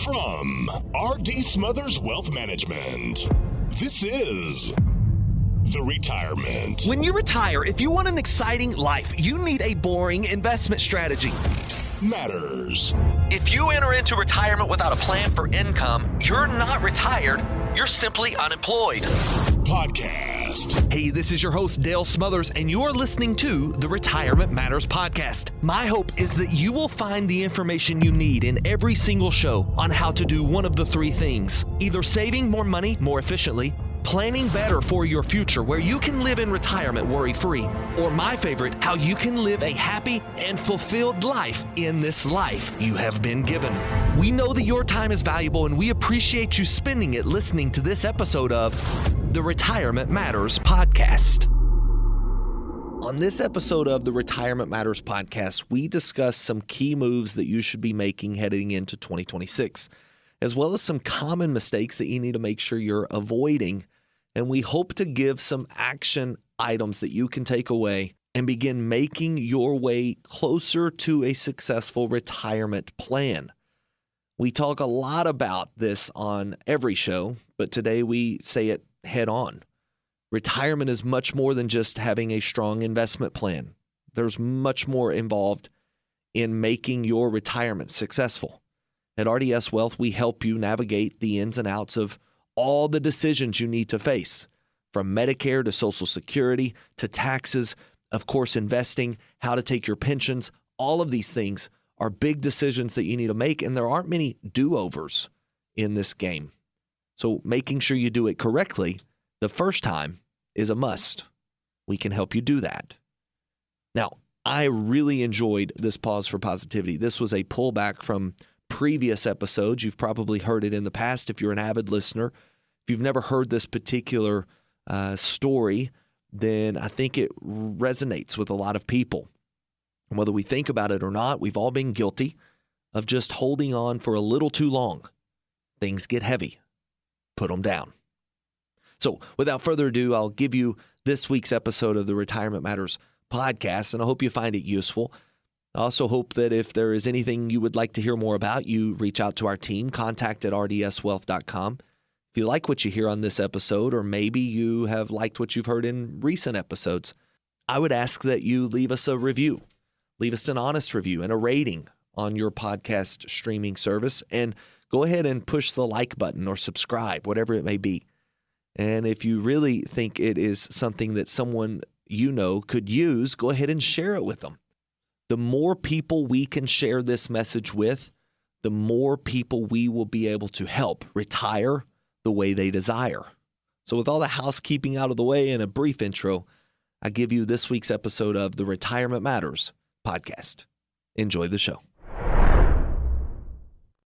From R.D. Smothers Wealth Management, this is The Retirement. When you retire, if you want an exciting life, you need a boring investment strategy. Matters. If you enter into retirement without a plan for income, you're not retired, you're simply unemployed. Podcast. Hey, this is your host, Dale Smothers, and you're listening to the Retirement Matters Podcast. My hope is that you will find the information you need in every single show on how to do one of the three things: either saving more money more efficiently, planning better for your future where you can live in retirement worry-free, or my favorite, how you can live a happy and fulfilled life in this life you have been given. We know that your time is valuable, and we appreciate you spending it listening to this episode of the Retirement Matters Podcast. On this episode of the Retirement Matters Podcast, we discuss some key moves that you should be making heading into 2026, as well as some common mistakes that you need to make sure you're avoiding. And we hope to give some action items that you can take away and begin making your way closer to a successful retirement plan. We talk a lot about this on every show, but today we say it head on. Retirement is much more than just having a strong investment plan. There's much more involved in making your retirement successful. At RDS Wealth, we help you navigate the ins and outs of all the decisions you need to face, from Medicare to Social Security to taxes, of course, investing, how to take your pensions. All of these things are big decisions that you need to make, and there aren't many do-overs in this game. So making sure you do it correctly the first time is a must. We can help you do that. Now, I really enjoyed this Pause for Positivity. This was a pullback from previous episodes. You've probably heard it in the past if you're an avid listener. If you've never heard this particular story, then I think it resonates with a lot of people. And whether we think about it or not, we've all been guilty of just holding on for a little too long. Things get heavy. Put them down. So without further ado, I'll give you this week's episode of the Retirement Matters Podcast, and I hope you find it useful. I also hope that if there is anything you would like to hear more about, you reach out to our team, contact@rdswealth.com. If you like what you hear on this episode, or maybe you have liked what you've heard in recent episodes, I would ask that you leave us a review. Leave us an honest review and a rating on your podcast streaming service, and go ahead and push the like button or subscribe, whatever it may be. And if you really think it is something that someone you know could use, go ahead and share it with them. The more people we can share this message with, the more people we will be able to help retire the way they desire. So with all the housekeeping out of the way and a brief intro, I give you this week's episode of the Retirement Matters Podcast. Enjoy the show.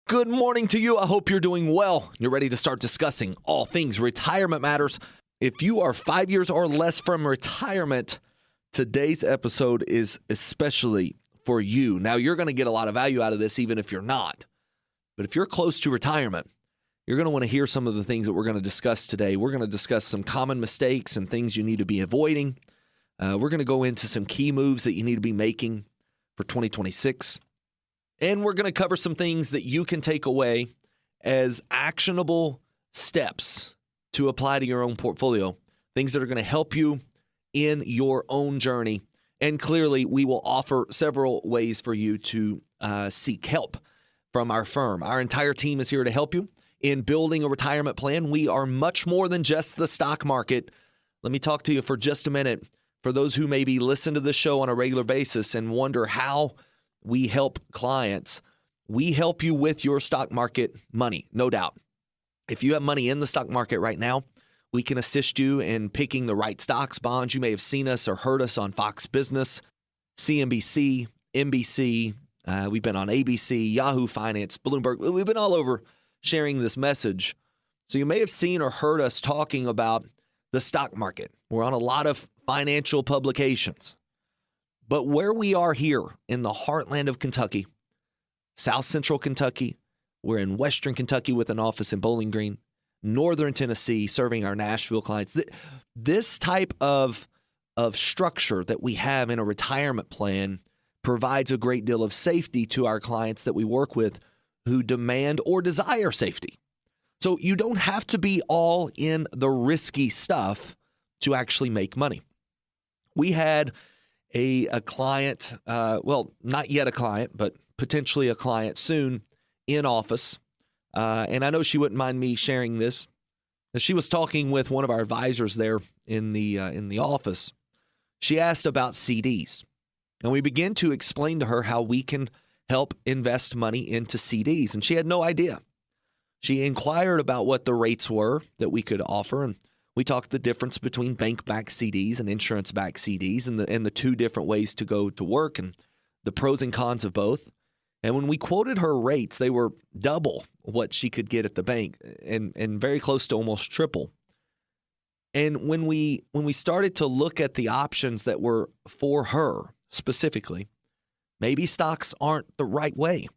Good morning to you. I hope you're doing well. You're ready to start discussing all things retirement matters. If you are 5 years or less from retirement, today's episode is especially for you. Now, you're going to get a lot of value out of this, even if you're not. But if you're close to retirement, you're going to want to hear some of the things that we're going to discuss today. We're going to discuss some common mistakes and things you need to be avoiding. We're going to go into some key moves that you need to be making for 2026. And we're going to cover some things that you can take away as actionable steps to apply to your own portfolio, things that are going to help you in your own journey. And clearly, we will offer several ways for you to seek help from our firm. Our entire team is here to help you in building a retirement plan. We are much more than just the stock market. Let me talk to you for just a minute. For those who maybe listen to this show on a regular basis and wonder how we help clients, we help you with your stock market money, no doubt. If you have money in the stock market right now, we can assist you in picking the right stocks, bonds. You may have seen us or heard us on Fox Business, CNBC, NBC. We've been on ABC, Yahoo Finance, Bloomberg. We've been all over sharing this message. So you may have seen or heard us talking about the stock market. We're on a lot of financial publications. But where we are here in the heartland of Kentucky, South Central Kentucky, we're in Western Kentucky with an office in Bowling Green, Northern Tennessee serving our Nashville clients. This type of structure that we have in a retirement plan provides a great deal of safety to our clients that we work with who demand or desire safety. So you don't have to be all in the risky stuff to actually make money. We had a client, well, not yet a client, but potentially a client soon in office. And I know she wouldn't mind me sharing this. She was talking with one of our advisors there in the office. She asked about CDs, and we began to explain to her how we can help invest money into CDs, and she had no idea. She inquired about what the rates were that we could offer, and we talked the difference between bank-backed CDs and insurance-backed CDs and the two different ways to go to work and the pros and cons of both. And when we quoted her rates, they were double what she could get at the bank and very close to almost triple. And when we started to look at the options that were for her specifically, maybe stocks aren't the right way.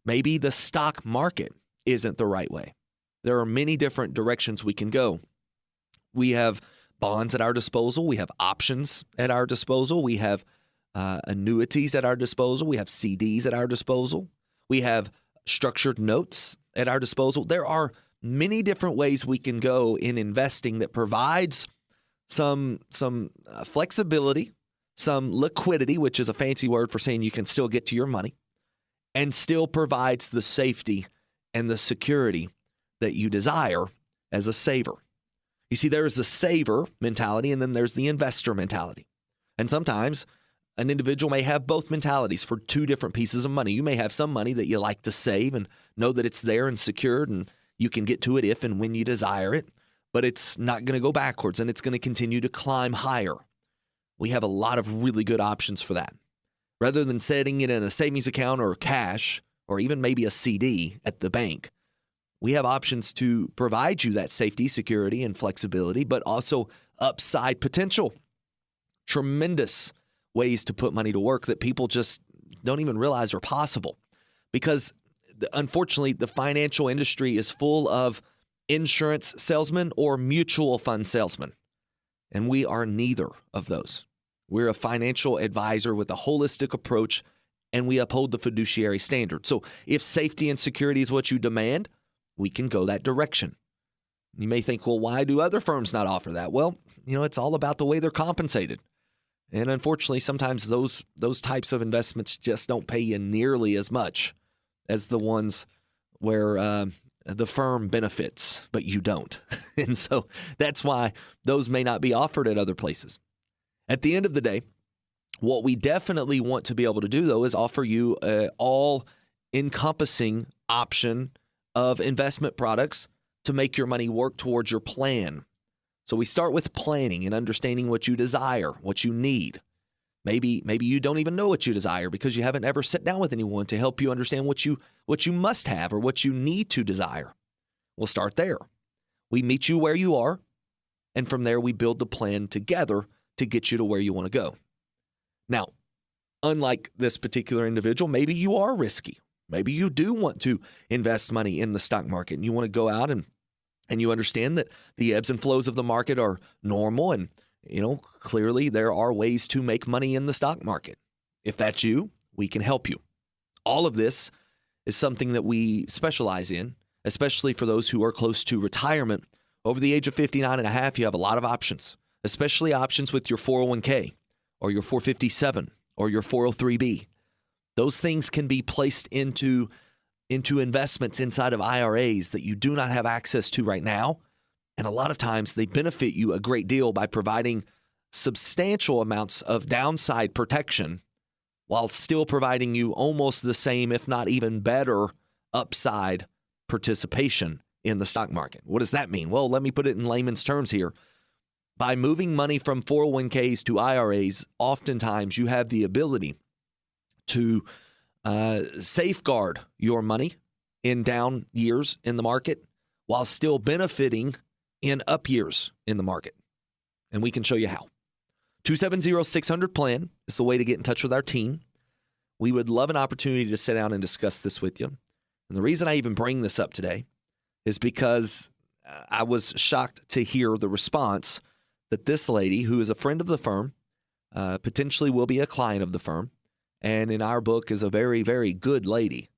Maybe the stock market isn't the right way. There are many different directions we can go. We have bonds at our disposal. We have options at our disposal. We have annuities at our disposal. We have CDs at our disposal. We have structured notes at our disposal. There are many different ways we can go in investing that provides some flexibility, some liquidity, which is a fancy word for saying you can still get to your money, and still provides the safety and the security that you desire as a saver. You see, there is the saver mentality, and then there's the investor mentality. And sometimes an individual may have both mentalities for two different pieces of money. You may have some money that you like to save and know that it's there and secured, and you can get to it if and when you desire it, but it's not going to go backwards, and it's going to continue to climb higher. We have a lot of really good options for that. Rather than setting it in a savings account or cash, or even maybe a CD at the bank, we have options to provide you that safety, security, and flexibility, but also upside potential. Tremendous ways to put money to work that people just don't even realize are possible. Because unfortunately, the financial industry is full of insurance salesmen or mutual fund salesmen. And we are neither of those. We're a financial advisor with a holistic approach, and we uphold the fiduciary standard. So if safety and security is what you demand, we can go that direction. You may think, well, why do other firms not offer that? Well, it's all about the way they're compensated. And unfortunately, sometimes those types of investments just don't pay you nearly as much as the ones where the firm benefits, but you don't. And so that's why those may not be offered at other places. At the end of the day, what we definitely want to be able to do, though, is offer you an all-encompassing option of investment products to make your money work towards your plan. So we start with planning and understanding what you desire, what you need. Maybe you don't even know what you desire because you haven't ever sat down with anyone to help you understand what you must have or what you need to desire. We'll start there. We meet you where you are, and from there we build the plan together to get you to where you want to go. Now, unlike this particular individual, maybe you are risky. Maybe you do want to invest money in the stock market and you want to go out and you understand that the ebbs and flows of the market are normal, and clearly there are ways to make money in the stock market. If that's you, we can help you. All of this is something that we specialize in, especially for those who are close to retirement. Over the age of 59 and a half, you have a lot of options, especially options with your 401k or your 457 or your 403b. Those things can be placed into investments inside of IRAs that you do not have access to right now. And a lot of times they benefit you a great deal by providing substantial amounts of downside protection while still providing you almost the same, if not even better, upside participation in the stock market. What does that mean? Well, let me put it in layman's terms here. By moving money from 401ks to IRAs, oftentimes you have the ability to safeguard your money in down years in the market while still benefiting in up years in the market. And we can show you how. 270-600-PLAN is the way to get in touch with our team. We would love an opportunity to sit down and discuss this with you. And the reason I even bring this up today is because I was shocked to hear the response that this lady, who is a friend of the firm, potentially will be a client of the firm, and in our book is a very, very good lady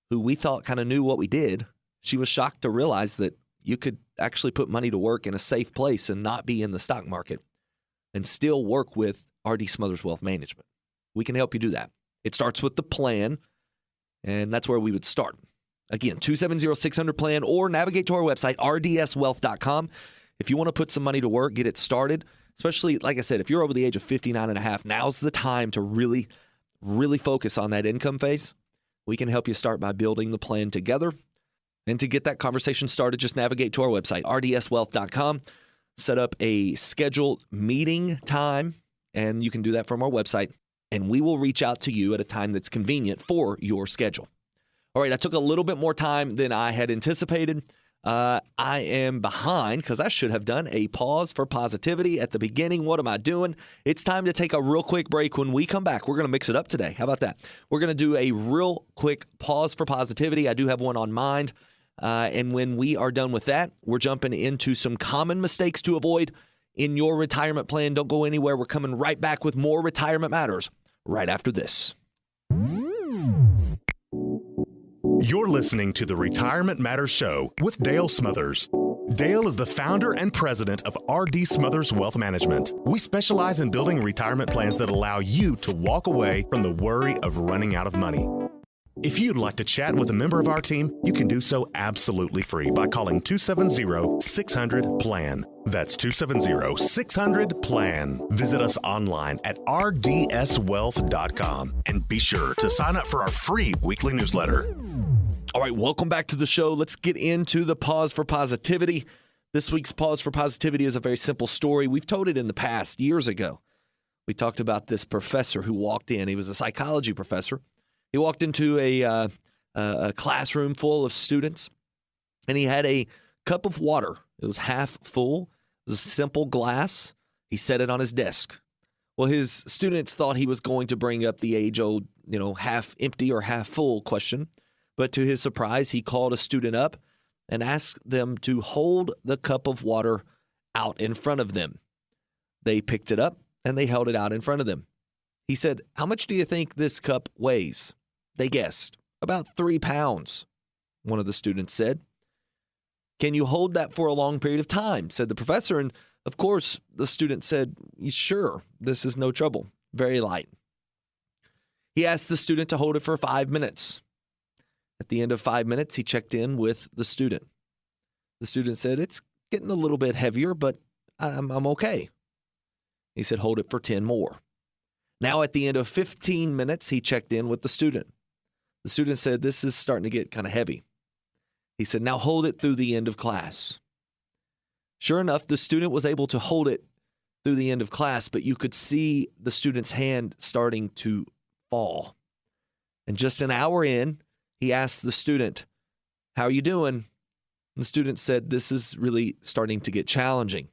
who we thought kind of knew what we did, she was shocked to realize that you could actually put money to work in a safe place and not be in the stock market and still work with R.D. Smothers Wealth Management. We can help you do that. It starts with the plan, and that's where we would start. Again, 270-600-PLAN, or navigate to our website, rdswealth.com. If you want to put some money to work, get it started, especially, like I said, if you're over the age of 59 and a half, now's the time to really, really focus on that income phase. We can help you start by building the plan together. And to get that conversation started, just navigate to our website, rdswealth.com. Set up a scheduled meeting time, and you can do that from our website. And we will reach out to you at a time that's convenient for your schedule. All right, I took a little bit more time than I had anticipated. I am behind because I should have done a pause for positivity at the beginning. What am I doing? It's time to take a real quick break. When we come back, we're going to mix it up today. How about that? We're going to do a real quick pause for positivity. I do have one on mind. And when we are done with that, we're jumping into some common mistakes to avoid in your retirement plan. Don't go anywhere. We're coming right back with more Retirement Matters right after this. You're listening to the Retirement Matters Show with Dale Smothers. Dale is the founder and president of R.D. Smothers Wealth Management. We specialize in building retirement plans that allow you to walk away from the worry of running out of money. If you'd like to chat with a member of our team, you can do so absolutely free by calling 270-600-PLAN. That's 270-600-PLAN. Visit us online at rdswealth.com and be sure to sign up for our free weekly newsletter. All right, welcome back to the show. Let's get into the pause for positivity. This week's pause for positivity is a very simple story. We've told it in the past, years ago. We talked about this professor who walked in. He was a psychology professor. He walked into a classroom full of students, and he had a cup of water. It was half full. It was a simple glass. He set it on his desk. Well, his students thought he was going to bring up the age-old, half empty or half full question. But to his surprise, he called a student up and asked them to hold the cup of water out in front of them. They picked it up, and they held it out in front of them. He said, "How much do you think this cup weighs?" They guessed, "About 3 pounds, one of the students said. "Can you hold that for a long period of time?" said the professor. And of course, the student said, "Sure, this is no trouble, very light." He asked the student to hold it for 5 minutes. At the end of 5 minutes, he checked in with the student. The student said, "It's getting a little bit heavier, but I'm okay." He said, "Hold it for 10 more. Now, at the end of 15 minutes, he checked in with the student. The student said, "This is starting to get kind of heavy." He said, "Now hold it through the end of class." Sure enough, the student was able to hold it through the end of class, but you could see the student's hand starting to fall. And just an hour in, he asked the student, "How are you doing?" And the student said, "This is really starting to get challenging."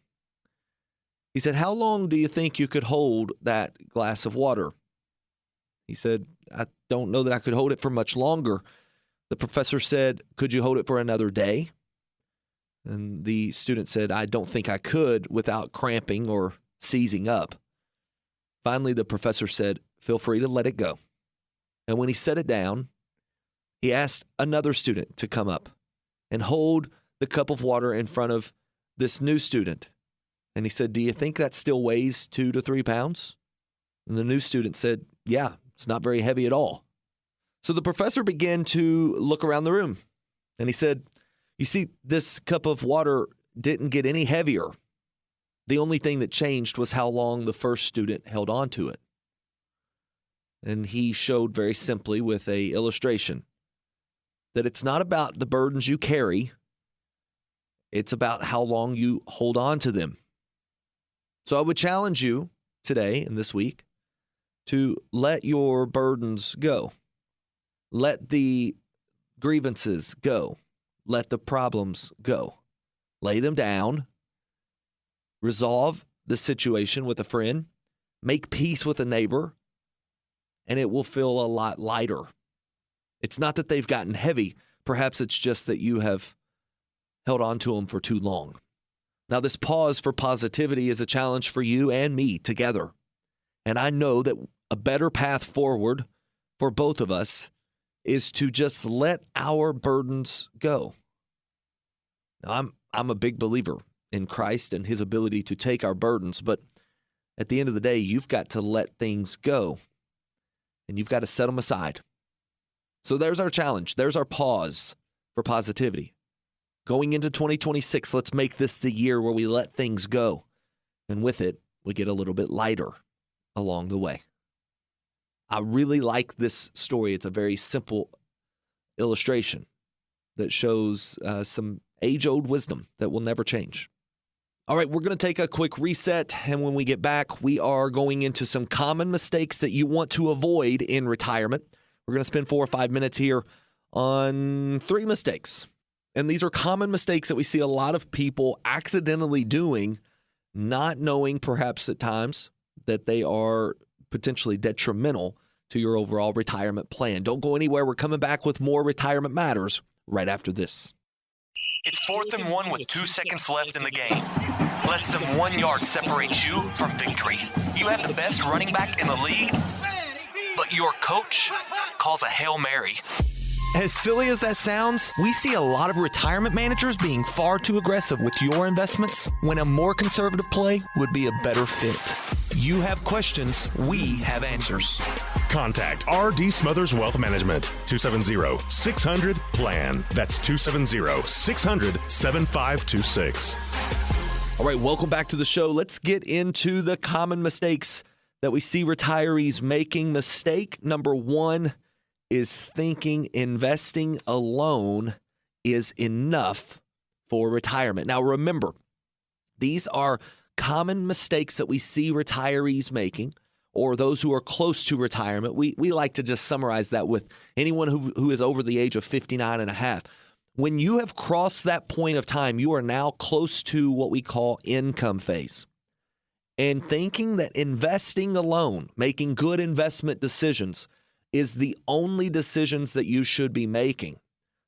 He said, "How long do you think you could hold that glass of water?" He said, "I don't know that I could hold it for much longer." The professor said, "Could you hold it for another day?" And the student said, "I don't think I could without cramping or seizing up." Finally, the professor said, "Feel free to let it go." And when he set it down, he asked another student to come up and hold the cup of water in front of this new student. And he said, "Do you think that still weighs 2 to 3 pounds?" And the new student said, "Yeah, it's not very heavy at all." So the professor began to look around the room, and he said, "You see, this cup of water didn't get any heavier. The only thing that changed was how long the first student held on to it." And he showed very simply with an illustration that it's not about the burdens you carry, it's about how long you hold on to them. So I would challenge you today and this week to let your burdens go. Let the grievances go. Let the problems go. Lay them down. Resolve the situation with a friend. Make peace with a neighbor. And it will feel a lot lighter. It's not that they've gotten heavy. Perhaps it's just that you have held on to them for too long. Now, this pause for positivity is a challenge for you and me together. And I know that a better path forward for both of us is to just let our burdens go. Now, I'm a big believer in Christ and his ability to take our burdens, but at the end of the day, you've got to let things go, and you've got to set them aside. So there's our challenge. There's our pause for positivity. Going into 2026, let's make this the year where we let things go. And with it, we get a little bit lighter along the way. I really like this story. It's a very simple illustration that shows some age-old wisdom that will never change. All right, we're going to take a quick reset, and when we get back, we are going into some common mistakes that you want to avoid in retirement. We're going to spend 4 or 5 minutes here on 3 mistakes. And these are common mistakes that we see a lot of people accidentally doing, not knowing perhaps at times that they are potentially detrimental to your overall retirement plan. Don't go anywhere. We're coming back with more Retirement Matters right after this. It's 4th and 1 with 2 seconds left in the game. Less than 1 yard separates you from victory. You have the best running back in the league, but your coach calls a Hail Mary. As silly as that sounds, we see a lot of retirement managers being far too aggressive with your investments when a more conservative play would be a better fit. You have questions, we have answers. Contact R.D. Smothers Wealth Management, 270-600-PLAN. That's 270-600-7526. All right, welcome back to the show. Let's get into the common mistakes that we see retirees making. Mistake number 1 is thinking investing alone is enough for retirement. Now, remember, these are common mistakes that we see retirees making, or those who are close to retirement. We like to just summarize that with anyone who is over the age of 59 and a half. When you have crossed that point of time, you are now close to what we call income phase. And thinking that investing alone, making good investment decisions, is the only decisions that you should be making,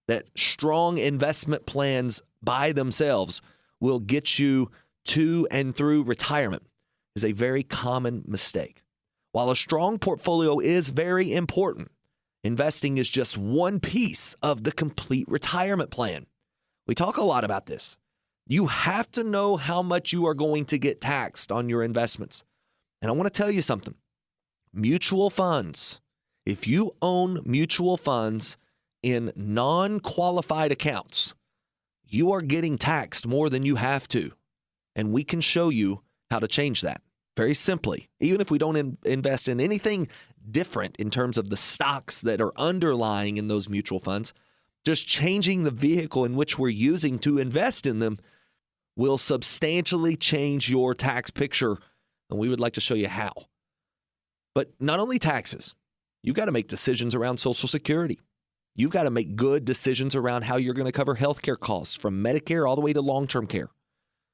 that strong investment plans by themselves will get you to and through retirement, is a very common mistake. While a strong portfolio is very important, investing is just one piece of the complete retirement plan. We talk a lot about this. You have to know how much you are going to get taxed on your investments. And I want to tell you something. Mutual funds, if you own mutual funds in non-qualified accounts, you are getting taxed more than you have to. And we can show you how to change that very simply. Even if we don't invest in anything different in terms of the stocks that are underlying in those mutual funds, just changing the vehicle in which we're using to invest in them will substantially change your tax picture. And we would like to show you how. But not only taxes, you've got to make decisions around Social Security. You've got to make good decisions around how you're going to cover healthcare costs from Medicare all the way to long-term care.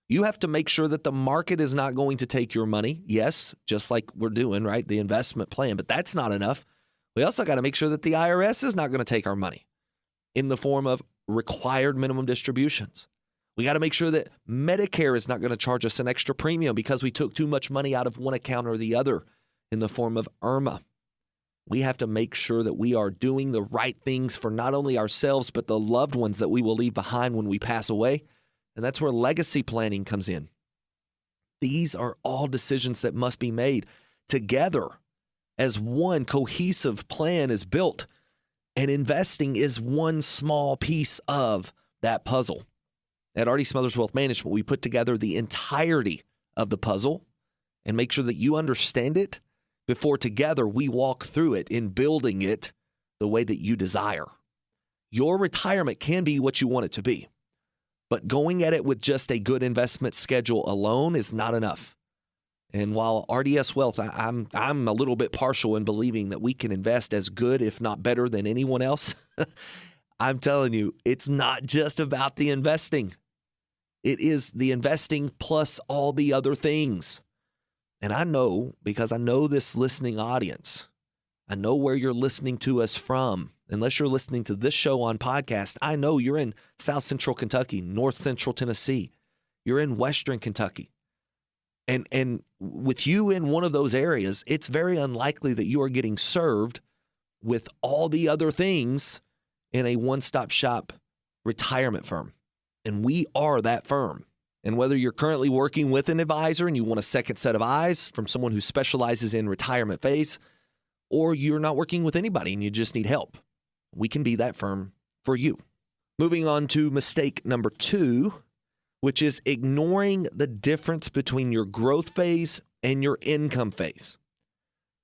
You have to make sure that the market is not going to take your money. Yes, just like we're doing, right? The investment plan, but that's not enough. We also got to make sure that the IRS is not going to take our money in the form of required minimum distributions. We got to make sure that Medicare is not going to charge us an extra premium because we took too much money out of one account or the other in the form of IRMA. We have to make sure that we are doing the right things for not only ourselves, but the loved ones that we will leave behind when we pass away. And that's where legacy planning comes in. These are all decisions that must be made together as one cohesive plan is built. And investing is one small piece of that puzzle. At R.D. Smothers Wealth Management, we put together the entirety of the puzzle and make sure that you understand it before together we walk through it in building it the way that you desire. Your retirement can be what you want it to be. But going at it with just a good investment schedule alone is not enough. And while RDS Wealth, I'm a little bit partial in believing that we can invest as good, if not better, than anyone else. I'm telling you, it's not just about the investing. It is the investing plus all the other things. And I know, because I know this listening audience, I know where you're listening to us from. Unless you're listening to this show on podcast, I know you're in South Central Kentucky, North Central Tennessee. You're in Western Kentucky. And with you in one of those areas, it's very unlikely that you are getting served with all the other things in a one-stop shop retirement firm. And we are that firm. And whether you're currently working with an advisor and you want a second set of eyes from someone who specializes in retirement phase, or you're not working with anybody and you just need help, we can be that firm for you. Moving on to mistake number 2, which is ignoring the difference between your growth phase and your income phase.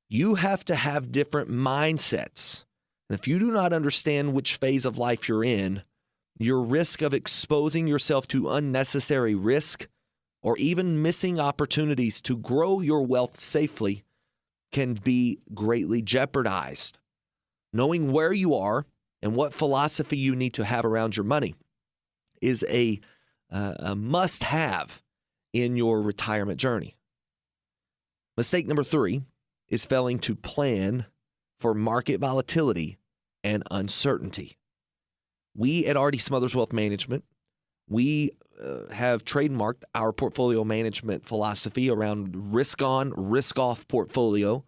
You have to have different mindsets. And if you do not understand which phase of life you're in, your risk of exposing yourself to unnecessary risk or even missing opportunities to grow your wealth safely can be greatly jeopardized. Knowing where you are and what philosophy you need to have around your money is a must-have in your retirement journey. Mistake number 3 is failing to plan for market volatility and uncertainty. We at R.D. Smothers Wealth Management, we have trademarked our portfolio management philosophy around risk-on, risk-off portfolio,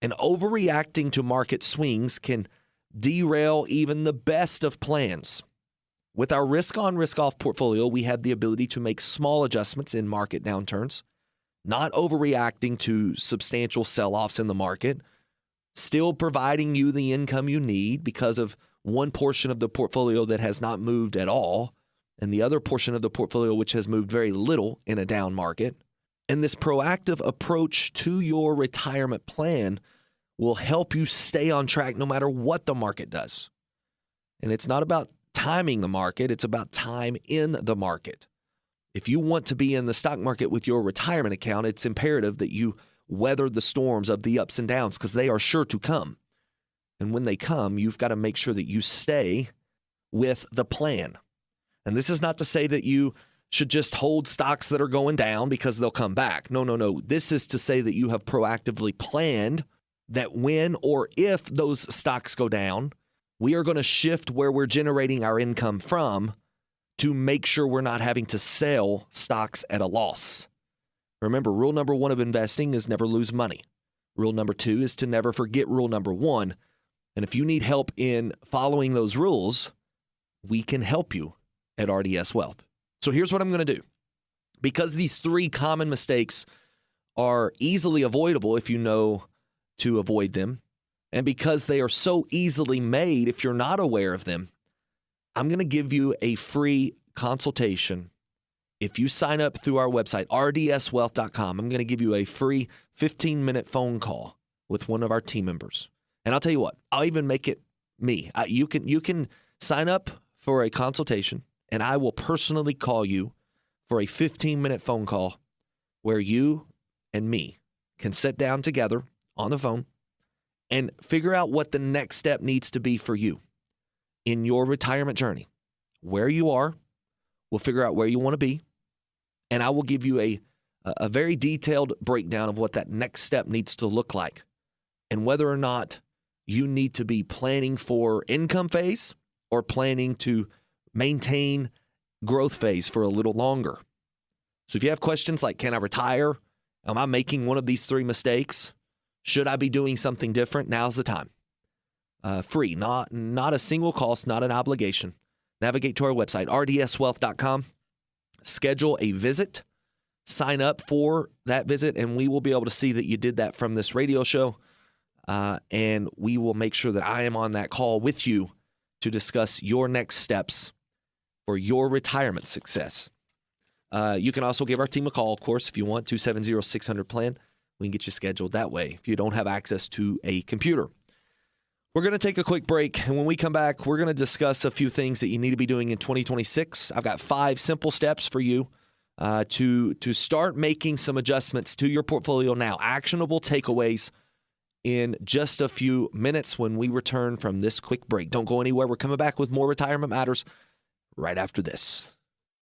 and overreacting to market swings can derail even the best of plans. With our risk-on, risk-off portfolio, we have the ability to make small adjustments in market downturns, not overreacting to substantial sell-offs in the market, still providing you the income you need because of one portion of the portfolio that has not moved at all, and the other portion of the portfolio which has moved very little in a down market. And this proactive approach to your retirement plan will help you stay on track no matter what the market does. And it's not about timing the market, it's about time in the market. If you want to be in the stock market with your retirement account, it's imperative that you weather the storms of the ups and downs because they are sure to come. And when they come, you've got to make sure that you stay with the plan. And this is not to say that you should just hold stocks that are going down because they'll come back. No. This is to say that you have proactively planned that when or if those stocks go down, we are going to shift where we're generating our income from to make sure we're not having to sell stocks at a loss. Remember, rule number 1 of investing is never lose money. Rule number 2 is to never forget rule number 1. And if you need help in following those rules, we can help you at RDS Wealth. So here's what I'm going to do. Because these 3 common mistakes are easily avoidable if you know to avoid them, and because they are so easily made if you're not aware of them, I'm going to give you a free consultation. If you sign up through our website, rdswealth.com, I'm going to give you a free 15-minute phone call with one of our team members. And I'll tell you what, I'll even make it me. You can sign up for a consultation, and I will personally call you for a 15-minute phone call where you and me can sit down together on the phone and figure out what the next step needs to be for you in your retirement journey. Where you are, we'll figure out where you want to be, and I will give you a very detailed breakdown of what that next step needs to look like and whether or not you need to be planning for income phase or planning to maintain growth phase for a little longer. So if you have questions like, can I retire? Am I making one of these 3 mistakes? Should I be doing something different? Now's the time. Free, not a single cost, not an obligation. Navigate to our website, rdswealth.com. Schedule a visit. Sign up for that visit, and we will be able to see that you did that from this radio show. And we will make sure that I am on that call with you to discuss your next steps for your retirement success. You can also give our team a call, of course, if you want, 270-600-PLAN. We can get you scheduled that way if you don't have access to a computer. We're going to take a quick break, and when we come back, we're going to discuss a few things that you need to be doing in 2026. I've got 5 simple steps for you to start making some adjustments to your portfolio now. Actionable takeaways in just a few minutes when we return from this quick break. Don't go anywhere. We're coming back with more Retirement Matters right after this.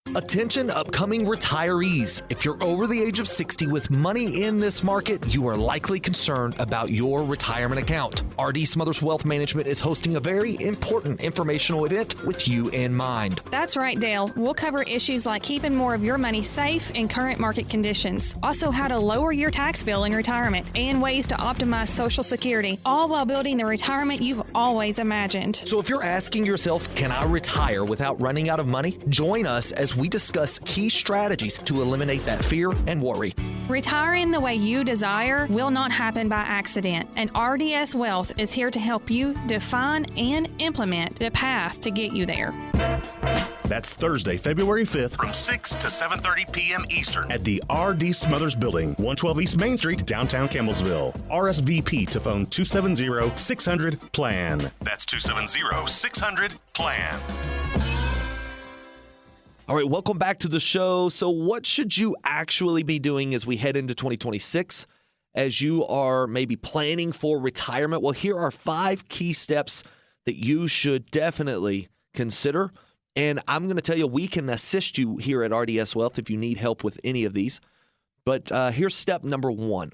Attention upcoming retirees. If you're over the age of 60 with money in this market, you are likely concerned about your retirement account. RD Smothers Wealth Management is hosting a very important informational event with you in mind. That's right, Dale. We'll cover issues like keeping more of your money safe in current market conditions. Also, how to lower your tax bill in retirement and ways to optimize Social Security, all while building the retirement you've always imagined. So if you're asking yourself, can I retire without running out of money? Join us as we discuss key strategies to eliminate that fear and worry. Retiring the way you desire will not happen by accident, and RDS Wealth is here to help you define and implement the path to get you there. That's Thursday, February 5th from 6 to 7:30 p.m. Eastern at the R.D. Smothers Building, 112 East Main Street, downtown Campbellsville. RSVP to phone 270-600-PLAN. That's 270-600-PLAN. All right, welcome back to the show. So what should you actually be doing as we head into 2026, as you are maybe planning for retirement? Well, here are 5 key steps that you should definitely consider. And I'm going to tell you, we can assist you here at RDS Wealth if you need help with any of these. But here's step number 1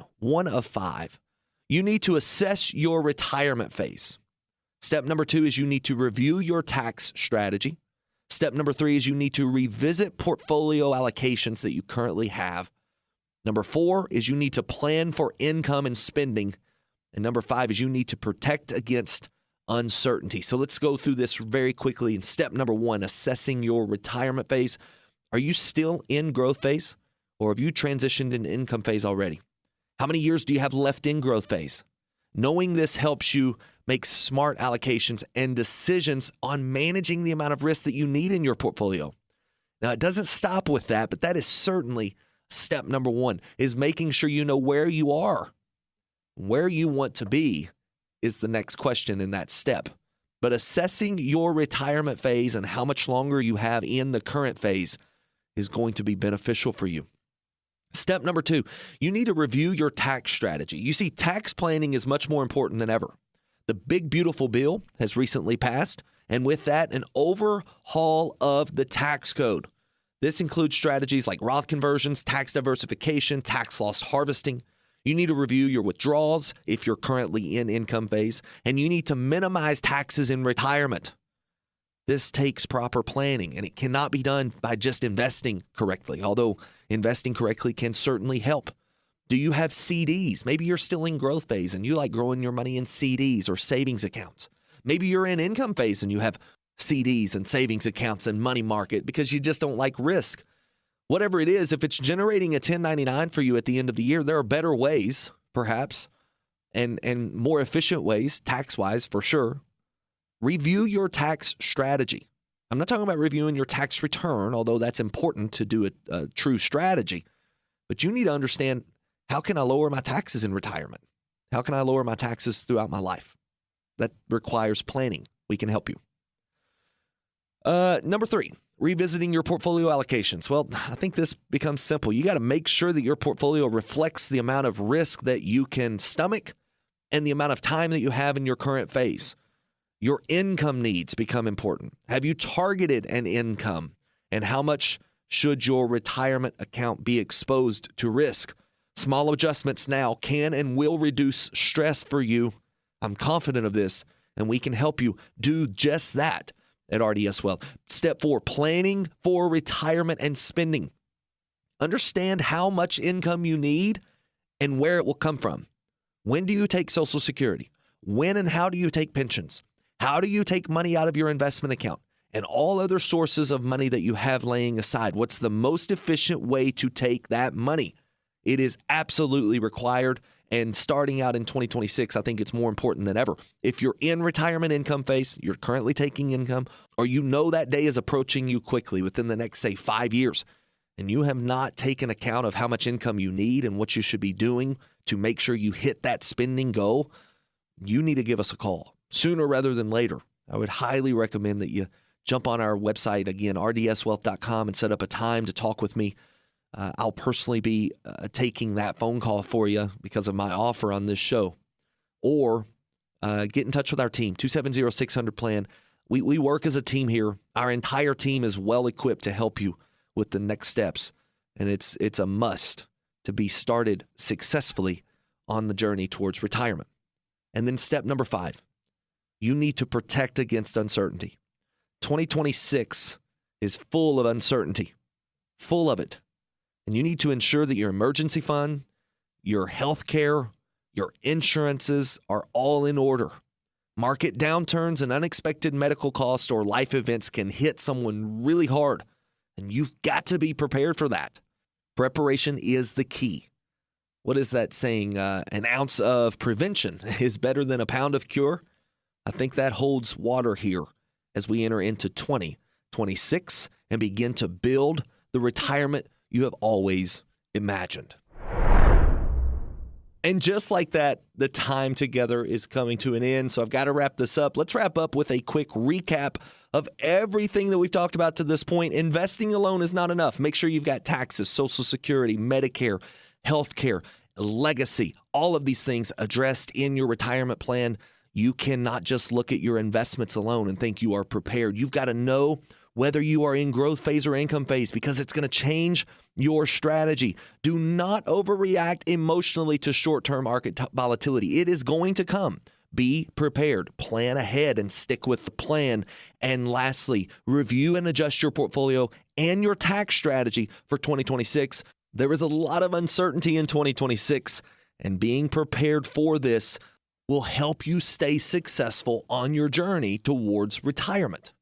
of 5. You need to assess your retirement phase. Step number 2 is you need to review your tax strategy. Step number 3 is you need to revisit portfolio allocations that you currently have. Number 4 is you need to plan for income and spending. And number 5 is you need to protect against uncertainty. So let's go through this very quickly. In step number 1, assessing your retirement phase. Are you still in growth phase, or have you transitioned into income phase already? How many years do you have left in growth phase? Knowing this helps you make smart allocations and decisions on managing the amount of risk that you need in your portfolio. Now, it doesn't stop with that, but that is certainly step number 1, is making sure you know where you are. Where you want to be is the next question in that step. But assessing your retirement phase and how much longer you have in the current phase is going to be beneficial for you. Step number 2, you need to review your tax strategy. You see, tax planning is much more important than ever. The big, beautiful bill has recently passed, and with that, an overhaul of the tax code. This includes strategies like Roth conversions, tax diversification, tax loss harvesting. You need to review your withdrawals if you're currently in income phase, and you need to minimize taxes in retirement. This takes proper planning, and it cannot be done by just investing correctly, although investing correctly can certainly help. Do you have CDs? Maybe you're still in growth phase and you like growing your money in CDs or savings accounts. Maybe you're in income phase and you have CDs and savings accounts and money market because you just don't like risk. Whatever it is, if it's generating a 1099 for you at the end of the year, there are better ways, perhaps, and more efficient ways, tax-wise, for sure. Review your tax strategy. I'm not talking about reviewing your tax return, although that's important to do a true strategy. But you need to understand, how can I lower my taxes in retirement? How can I lower my taxes throughout my life? That requires planning. We can help you. Number 3, revisiting your portfolio allocations. Well, I think this becomes simple. You got to make sure that your portfolio reflects the amount of risk that you can stomach and the amount of time that you have in your current phase. Your income needs become important. Have you targeted an income? And how much should your retirement account be exposed to risk? Small adjustments now can and will reduce stress for you. I'm confident of this, and we can help you do just that at RDS Wealth. Step 4, planning for retirement and spending. Understand how much income you need and where it will come from. When do you take Social Security? When and how do you take pensions? How do you take money out of your investment account and all other sources of money that you have laying aside? What's the most efficient way to take that money? It is absolutely required, and starting out in 2026, I think it's more important than ever. If you're in retirement income phase, you're currently taking income, or you know that day is approaching you quickly within the next, say, 5 years, and you have not taken account of how much income you need and what you should be doing to make sure you hit that spending goal, you need to give us a call sooner rather than later. I would highly recommend that you jump on our website, again, rdswealth.com, and set up a time to talk with me. I'll personally be taking that phone call for you because of my offer on this show. Or get in touch with our team, 270-600-PLAN. We work as a team here. Our entire team is well equipped to help you with the next steps. And it's a must to be started successfully on the journey towards retirement. And then step number 5, you need to protect against uncertainty. 2026 is full of uncertainty, full of it. And you need to ensure that your emergency fund, your health care, your insurances are all in order. Market downturns and unexpected medical costs or life events can hit someone really hard, and you've got to be prepared for that. Preparation is the key. What is that saying? An ounce of prevention is better than a pound of cure. I think that holds water here as we enter into 2026 and begin to build the retirement you have always imagined. And just like that, the time together is coming to an end. So I've got to wrap this up. Let's wrap up with a quick recap of everything that we've talked about to this point. Investing alone is not enough. Make sure you've got taxes, Social Security, Medicare, healthcare, legacy, all of these things addressed in your retirement plan. You cannot just look at your investments alone and think you are prepared. You've got to know whether you are in growth phase or income phase, because it's going to change your strategy. Do not overreact emotionally to short-term market volatility. It is going to come. Be prepared. Plan ahead and stick with the plan. And lastly, review and adjust your portfolio and your tax strategy for 2026. There is a lot of uncertainty in 2026, and being prepared for this will help you stay successful on your journey towards retirement.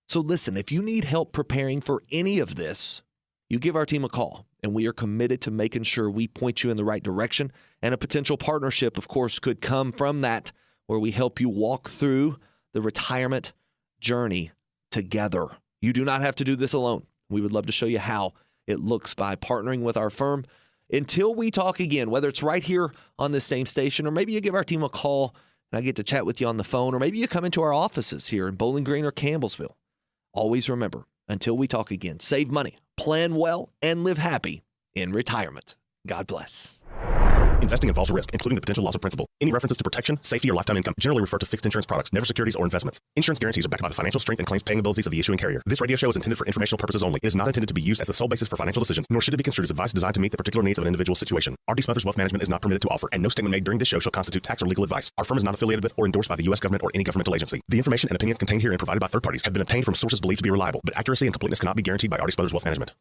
So listen, if you need help preparing for any of this, you give our team a call, and we are committed to making sure we point you in the right direction. And a potential partnership, of course, could come from that, where we help you walk through the retirement journey together. You do not have to do this alone. We would love to show you how it looks by partnering with our firm. Until we talk again, whether it's right here on this same station, or maybe you give our team a call and I get to chat with you on the phone, or maybe you come into our offices here in Bowling Green or Campbellsville. Always remember, until we talk again, save money, plan well, and live happy in retirement. God bless. Investing involves a risk, including the potential loss of principal. Any references to protection, safety, or lifetime income generally refer to fixed insurance products, never securities or investments. Insurance guarantees are backed by the financial strength and claims paying abilities of the issuing carrier. This radio show is intended for informational purposes only. It is not intended to be used as the sole basis for financial decisions, nor should it be construed as advice designed to meet the particular needs of an individual situation. R.D. Smothers Wealth Management is not permitted to offer, and no statement made during this show shall constitute tax or legal advice. Our firm is not affiliated with or endorsed by the U.S. government or any governmental agency. The information and opinions contained herein provided by third parties have been obtained from sources believed to be reliable, but accuracy and completeness cannot be guaranteed by R.D. Smothers Wealth Management.